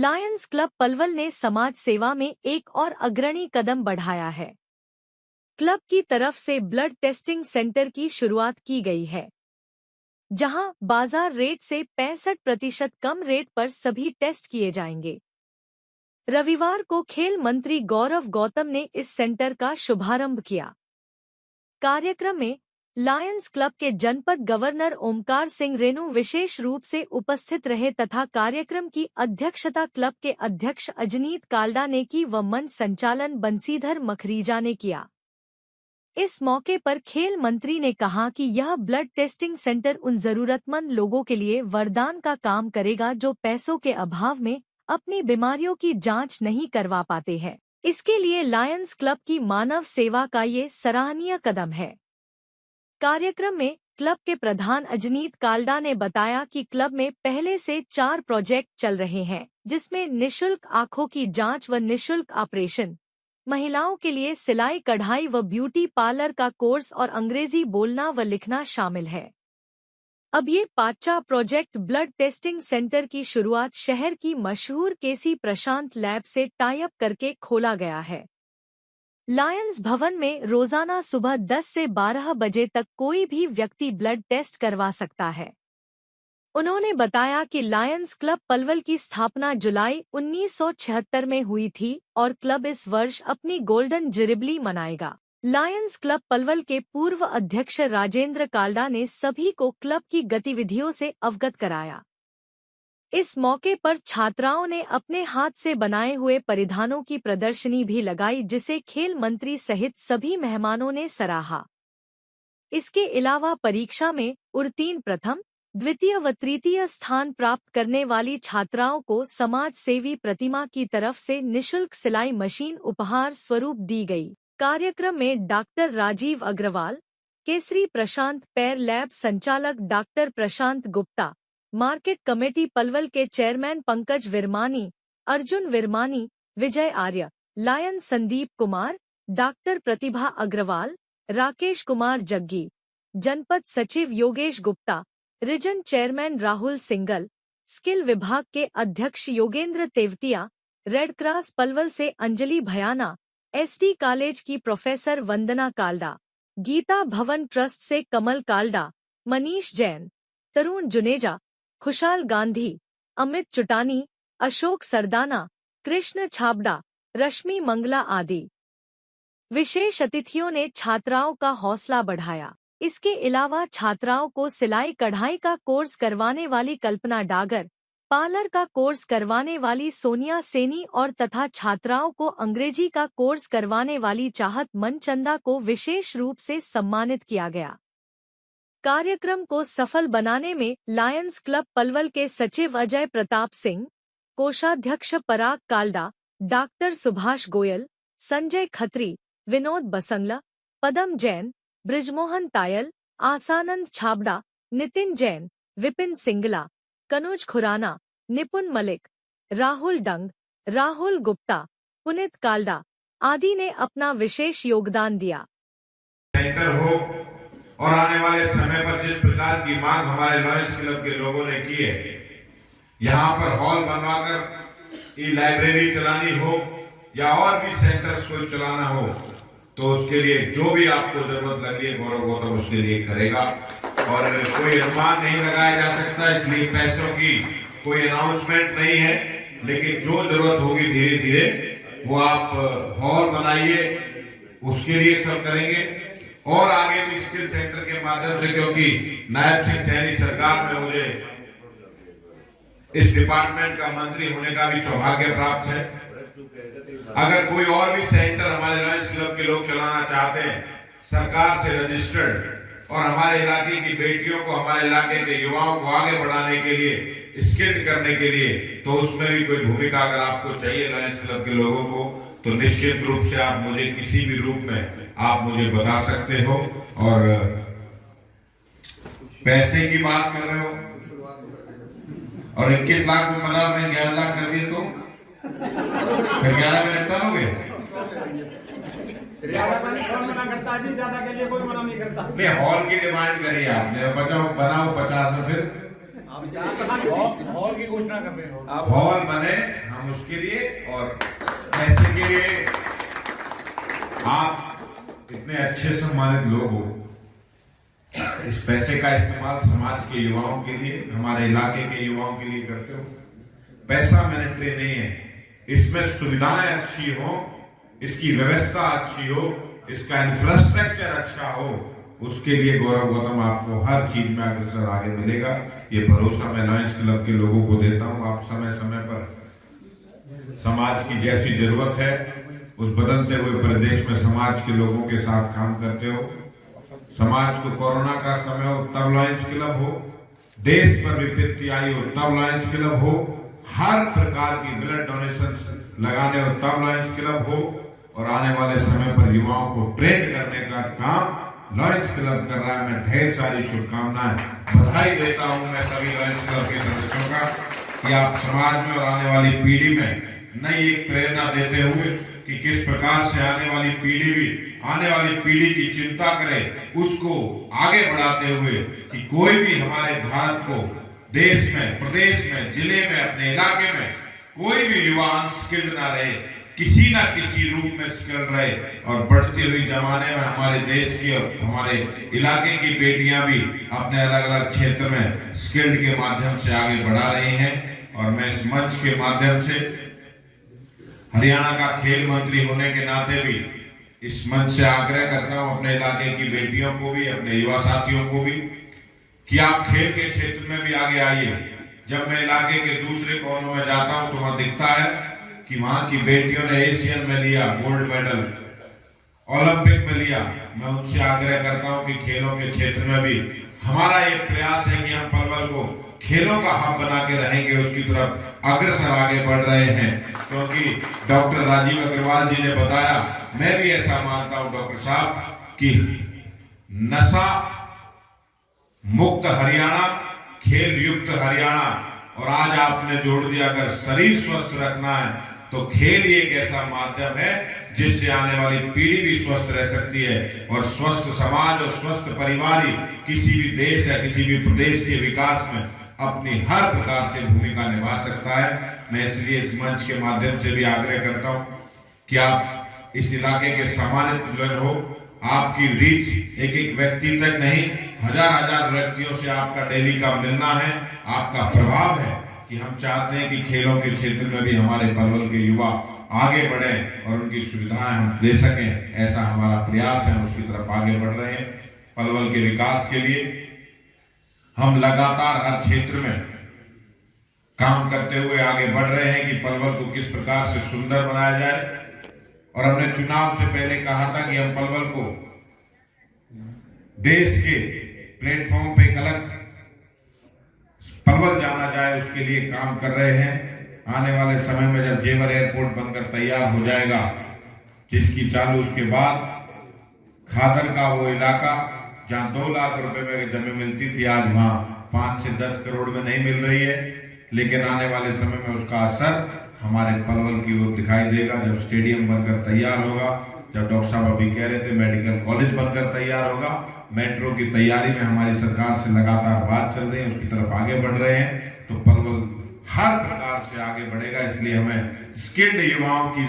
Lions club Palwal ने समाज सेवा में एक और अग्रणी कदम बढ़ाया है। क्लब की तरफ से ब्लड टेस्टिंग सेंटर की शुरुआत की गई है, जहां बाजार रेट से 65% कम रेट पर सभी टेस्ट किए जाएंगे। रविवार को खेल मंत्री गौरव गौतम ने इस सेंटर का शुभारंभ किया। कार्यक्रम में लायंस क्लब के जनपद गवर्नर ओमकार सिंह रेणु विशेष रूप से उपस्थित रहे तथा कार्यक्रम की अध्यक्षता क्लब के अध्यक्ष अजनीत काल्डा ने की व मंच संचालन बंसीधर मखरीजा ने किया। इस मौके पर खेल मंत्री ने कहा कि यह ब्लड टेस्टिंग सेंटर उन जरूरतमंद लोगों के लिए वरदान का काम करेगा जो पैसों के अभाव में अपनी बीमारियों की जांच नहीं करवा पाते हैं। इसके लिए लायंस क्लब की मानव सेवा का ये सराहनीय कदम है। कार्यक्रम में क्लब के प्रधान अजनीत काल्डा ने बताया कि क्लब में पहले से 4 प्रोजेक्ट चल रहे हैं, जिसमें निशुल्क आंखों की जांच व निशुल्क ऑपरेशन, महिलाओं के लिए सिलाई कढ़ाई व ब्यूटी पार्लर का कोर्स और अंग्रेजी बोलना व लिखना शामिल है। अब ये 5 प्रोजेक्ट ब्लड टेस्टिंग सेंटर की शुरुआत शहर की मशहूर केसी प्रशांत लैब से टाई अप करके खोला गया है। लायंस भवन में रोजाना सुबह 10 से 12 बजे तक कोई भी व्यक्ति ब्लड टेस्ट करवा सकता है। उन्होंने बताया कि लायंस क्लब पलवल की स्थापना जुलाई 1976 में हुई थी और क्लब इस वर्ष अपनी गोल्डन जुबिली मनाएगा। लायंस क्लब पलवल के पूर्व अध्यक्ष राजेंद्र काल्डा ने सभी को क्लब की गतिविधियों से अवगत कराया। इस मौके पर छात्राओं ने अपने हाथ से बनाए हुए परिधानों की प्रदर्शनी भी लगाई, जिसे खेल मंत्री सहित सभी मेहमानों ने सराहा। इसके अलावा परीक्षा में उत्तीर्ण प्रथम, द्वितीय व तृतीय स्थान प्राप्त करने वाली छात्राओं को समाज सेवी प्रतिमा की तरफ से निशुल्क सिलाई मशीन उपहार स्वरूप दी गई। कार्यक्रम में डॉक्टर राजीव अग्रवाल, केसरी प्रशांत पैर लैब संचालक डॉक्टर प्रशांत गुप्ता, मार्केट कमेटी पलवल के चेयरमैन पंकज विरमानी, अर्जुन विरमानी, विजय आर्य, लायन संदीप कुमार, डॉक्टर प्रतिभा अग्रवाल, राकेश कुमार जग्गी, जनपद सचिव Yogesh Gupta, region chairman Rahul single, skill विभाग के अध्यक्ष योगेंद्र तेवतिया, रेड क्रॉस पलवल से अंजलि भयाना, एसडी कॉलेज की प्रोफेसर वंदना काल्डा, गीता भवन ट्रस्ट से कमल काल्डा, मनीष जैन, तरुण जुनेजा, खुशाल गांधी, अमित चुटानी, अशोक सरदाना, कृष्ण छाबड़ा, रश्मि मंगला आदि विशेष अतिथियों ने छात्राओं का हौसला बढ़ाया। इसके अलावा छात्राओं को सिलाई कढ़ाई का कोर्स करवाने वाली कल्पना डागर, पार्लर का कोर्स करवाने वाली सोनिया सेनी और तथा छात्राओं को अंग्रेजी का कोर्स करवाने वाली चाहत मनचंदा को विशेष रूप से सम्मानित किया गया। कार्यक्रम को सफल बनाने में लायंस क्लब पलवल के सचिव अजय प्रताप सिंह, कोषाध्यक्ष पराग काल्डा, डॉक्टर सुभाष गोयल, संजय खत्री, विनोद बसंगला, पदम जैन, ब्रिजमोहन तायल, आसानंद छाबड़ा, नितिन जैन, विपिन सिंगला, कनुज खुराना, निपुन मलिक, राहुल डंग, राहुल गुप्ता, पुनित काल्डा आदि ने अपना विशेष योगदान दिया। सेंटर हो और आने वाले समय पर जिस प्रकार की मांग हमारे लायंस क्लब के लोगों ने की है, यहाँ पर हॉल बनवाकर ई लाइब्रेरी चलानी हो या और भी सेंटर्स को चलाना हो, तो उसके लिए जो भी आपको जरूरत लगी है गौरव गौतम उसके लिए करेगा। और कोई अनुमान नहीं लगाया जा सकता, इसलिए पैसों की कोई अनाउंसमेंट नहीं है, लेकिन जो जरूरत होगी धीरे धीरे वो आप हॉल बनाइए, उसके लिए सब करेंगे। और आगे भी स्किल सेंटर के माध्यम से, क्योंकि नायब सिंह सैनी सरकार में मुझे इस डिपार्टमेंट का मंत्री होने का भी सौभाग्य प्राप्त है। अगर कोई और भी सेंटर हमारे लायंस क्लब के लोग चलाना चाहते हैं, सरकार से रजिस्टर्ड, और हमारे इलाके की बेटियों को, हमारे इलाके के युवाओं को आगे बढ़ाने के लिए, स्किल्ड करने के लिए, तो उसमें भी कोई भूमिका अगर आपको चाहिए लायंस क्लब के लोगों को, तो निश्चित रूप से आप मुझे किसी भी रूप में आप मुझे बता सकते हो। और पैसे की बात कर रहे हो और 21 लाख में बना, मैं 11 लाख कर दिए तो फिर 11 में निपटा हो गया। मना करता जी, ज्यादा के लिए कोई मना नहीं करता। नहीं, हॉल की डिमांड करी आपने, बचाओ बनाओ 50 में, फिर हॉल की घोषणा कर रहे हो। हॉल बने, हम उसके लिए और पैसे के लिए आप इतने अच्छे सम्मानित लोग हो, इस पैसे का इस्तेमाल समाज के युवाओं के लिए, हमारे इलाके के युवाओं के लिए करते हो। पैसा मैनेटरी नहीं है, इसमें सुविधाएं अच्छी हो, इसकी व्यवस्था अच्छी हो, इसका इंफ्रास्ट्रक्चर अच्छा हो, उसके लिए गौरव गौतम आपको हर चीज में अग्रसर आगे मिलेगा। ये भरोसा मैं लॉयंस क्लब के लोगों को देता हूं। आप समय समय पर समाज की जैसी जरूरत है उस बदलते हुए परिदेश में समाज के लोगों के साथ काम करते हो। समाज को कोरोना का समय हो तब लॉयंस क्लब हो, देश पर विपत्ति आई हो तब लॉयंस क्लब हो, हर प्रकार की ब्लड डोनेशन लगाने हो तब लॉयंस क्लब हो, और आने वाले समय पर युवाओं को ट्रेन करने का काम लॉयंस क्लब कर रहा है। मैं ढेर सारी शुभकामनाएं, बधाई देता हूं मैं सभी लॉयंस क्लब के सदस्यों का कि आप समाज में और आने वाली पीढ़ी में नई एक प्रेरणा देते हुए कि किस प्रकार से आने वाली पीढ़ी की चिंता करे, उसको आगे बढ़ाते हुए कि कोई भी हमारे भारत को देश में, प्रदेश में, जिले में, अपने इलाके में कोई भी युवा अनस्किल्ड ना रहे, किसी ना किसी रूप में स्किल रहे। और बढ़ती हुई जमाने में हमारे देश की और हमारे इलाके की बेटियां भी अपने अलग अलग क्षेत्र में स्किल्ड के माध्यम से आगे बढ़ा रही हैं। और मैं इस मंच के माध्यम से हरियाणा का खेल मंत्री होने के नाते भी इस मंच से आग्रह करता हूं अपने इलाके की बेटियों को भी, अपने युवा साथियों को भी, कि आप खेल के क्षेत्र में भी आगे आइए। जब मैं इलाके के दूसरे कोनों में जाता हूं तो वहां दिखता है कि वहां की बेटियों ने एशियन में लिया गोल्ड मेडल, ओलंपिक में लिया। मैं उनसे आग्रह करता हूं कि खेलों के क्षेत्र में भी हमारा ये प्रयास है कि हम पलवल को खेलों का हब बना के रहेंगे, उसकी तरफ अग्रसर आगे बढ़ रहे हैं। क्योंकि डॉक्टर राजीव अग्रवाल जी ने बताया, मैं भी ऐसा मानता हूं डॉक्टर साहब, कि नशा मुक्त हरियाणा, खेल युक्त हरियाणा। और आज आपने जोड़ दिया, अगर शरीर स्वस्थ रखना है तो खेल ही एक ऐसा माध्यम है जिससे आने वाली पीढ़ी भी स्वस्थ रह सकती है। और स्वस्थ समाज और स्वस्थ परिवार ही किसी भी देश या किसी भी प्रदेश के विकास में अपनी हर प्रकार से भूमिका निभा सकता है। मैं इसलिए इस मंच के माध्यम से भी आग्रह करता हूं कि आप इस इलाके के सम्मानित लोग हो। आपकी रीच एक एक व्यक्ति तक नहीं, हजार हजार व्यक्तियों से आपका डेली का मिलना है, आपका प्रभाव है कि हम चाहते हैं कि खेलों के क्षेत्र में भी हमारे पलवल के युवा आगे बढ़े और उनकी सुविधाएं हम दे सकें। ऐसा हमारा प्रयास है, उसकी तरफ आगे बढ़ रहे हैं। पलवल के विकास के लिए हम लगातार हर क्षेत्र में काम करते हुए आगे बढ़ रहे हैं कि पलवल को किस प्रकार से सुंदर बनाया जाए। और हमने चुनाव से पहले कहा था कि हम पलवल को देश के प्लेटफॉर्म पे एक अलग पलवल जाना जाए, उसके लिए काम कर रहे हैं। आने वाले समय में जब जेवर एयरपोर्ट बनकर तैयार हो जाएगा, जिसकी चालू, उसके बाद खादर का वो इलाका जहां 2 लाख रुपए में जमीन मिलती थी, आज वहां 5 से 10 करोड़ में नहीं मिल रही है। लेकिन आने वाले समय में उसका असर हमारे पलवल की ओर दिखाई देगा। जब स्टेडियम बनकर तैयार होगा, जब डॉक्टर साहब अभी कह रहे थे मेडिकल कॉलेज बनकर तैयार होगा, मेट्रो की तैयारी में हमारी सरकार से लगातार बात चल रही है, उसकी तरफ आगे बढ़ रहे हैं, तो पलवल हर प्रकार से आगे बढ़ेगा। इसलिए हमें स्किल्ड युवाओं की